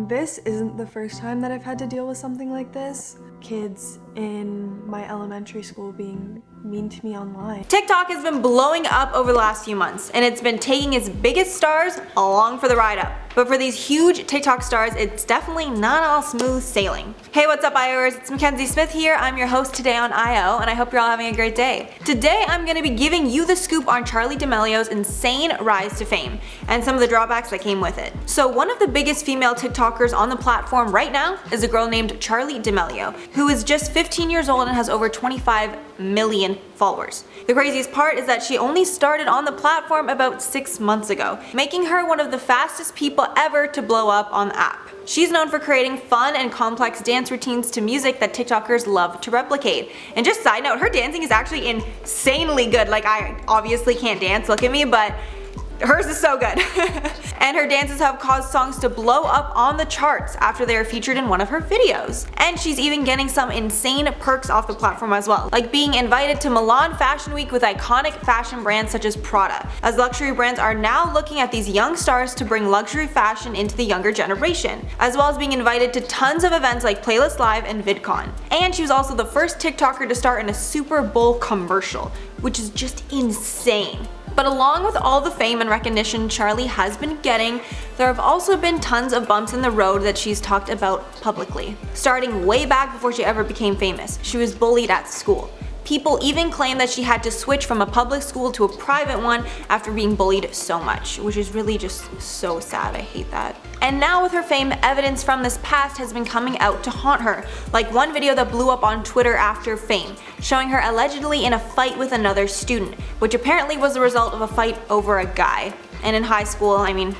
This isn't the first time that I've had to deal with something like this. Kids in my elementary school being mean to me online. TikTok has been blowing up over the last few months, and it's been taking its biggest stars along for the ride up. But for these huge TikTok stars, it's definitely not all smooth sailing. Hey, what's up IOers? It's Mackenzie Smith here. I'm your host today on IO, and I hope you're all having a great day. Today, I'm gonna be giving you the scoop on Charli D'Amelio's insane rise to fame, and some of the drawbacks that came with it. So one of the biggest female TikTokers on the platform right now is a girl named Charli D'Amelio, who is just 15 years old and has over 25 million followers. The craziest part is that she only started on the platform about 6 months ago, making her one of the fastest people ever to blow up on the app. She's known for creating fun and complex dance routines to music that TikTokers love to replicate. And just side note, her dancing is actually insanely good. Like, I obviously can't dance, look at me, but hers is so good. And her dances have caused songs to blow up on the charts after they are featured in one of her videos. And she's even getting some insane perks off the platform as well, like being invited to Milan Fashion Week with iconic fashion brands such as Prada, as luxury brands are now looking at these young stars to bring luxury fashion into the younger generation, as well as being invited to tons of events like Playlist Live and VidCon. And she was also the first TikToker to star in a Super Bowl commercial, which is just insane. But along with all the fame and recognition Charli has been getting, there have also been tons of bumps in the road that she's talked about publicly. Starting way back before she ever became famous, she was bullied at school. People even claim that she had to switch from a public school to a private one after being bullied so much, which is really just so sad. I hate that. And now with her fame, evidence from this past has been coming out to haunt her, like one video that blew up on Twitter after fame, showing her allegedly in a fight with another student, which apparently was the result of a fight over a guy. And in high school, I mean,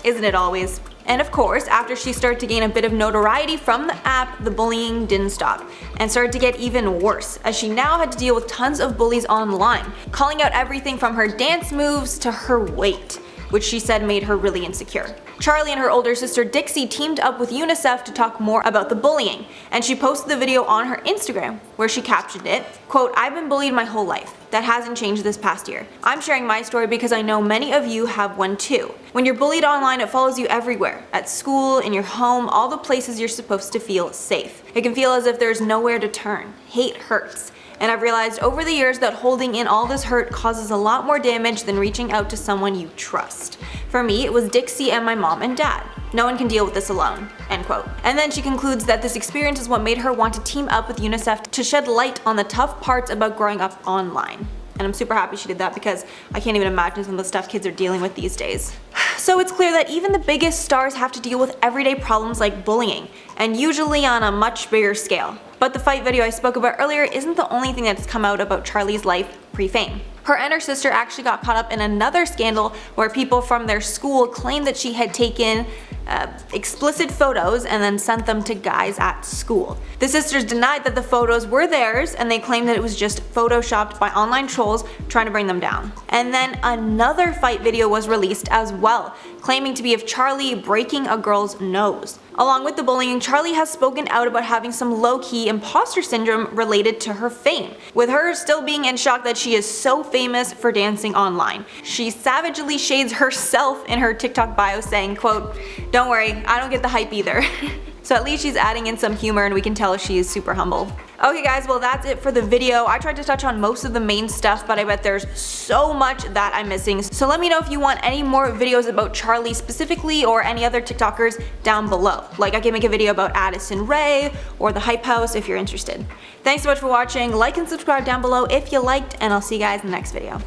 isn't it always? And of course, after she started to gain a bit of notoriety from the app, the bullying didn't stop and started to get even worse, as she now had to deal with tons of bullies online, calling out everything from her dance moves to her weight, which she said made her really insecure. Charli and her older sister Dixie teamed up with UNICEF to talk more about the bullying, and she posted the video on her Instagram, where she captioned it, quote, "I've been bullied my whole life. That hasn't changed this past year. I'm sharing my story because I know many of you have one too. When you're bullied online, it follows you everywhere. At school, in your home, all the places you're supposed to feel safe. It can feel as if there's nowhere to turn. Hate hurts. And I've realized over the years that holding in all this hurt causes a lot more damage than reaching out to someone you trust. For me, it was Dixie and my mom and dad. No one can deal with this alone." End quote. And then she concludes that this experience is what made her want to team up with UNICEF to shed light on the tough parts about growing up online. And I'm super happy she did that, because I can't even imagine some of the stuff kids are dealing with these days. So it's clear that even the biggest stars have to deal with everyday problems like bullying, and usually on a much bigger scale. But the fight video I spoke about earlier isn't the only thing that's come out about Charli's life pre-fame. Her and her sister actually got caught up in another scandal where people from their school claimed that she had taken explicit photos and then sent them to guys at school. The sisters denied that the photos were theirs, and they claimed that it was just photoshopped by online trolls trying to bring them down. And then another fight video was released as well, claiming to be of Charli breaking a girl's nose. Along with the bullying, Charli has spoken out about having some low-key imposter syndrome related to her fame, with her still being in shock that she is so famous for dancing online. She savagely shades herself in her TikTok bio, saying, quote, "Don't worry, I don't get the hype either." So at least she's adding in some humor, and we can tell she is super humble. Okay guys, well that's it for the video. I tried to touch on most of the main stuff, but I bet there's so much that I'm missing. So let me know if you want any more videos about Charli specifically, or any other TikTokers down below. Like, I can make a video about Addison Rae or the Hype House if you're interested. Thanks so much for watching. Like and subscribe down below if you liked, and I'll see you guys in the next video.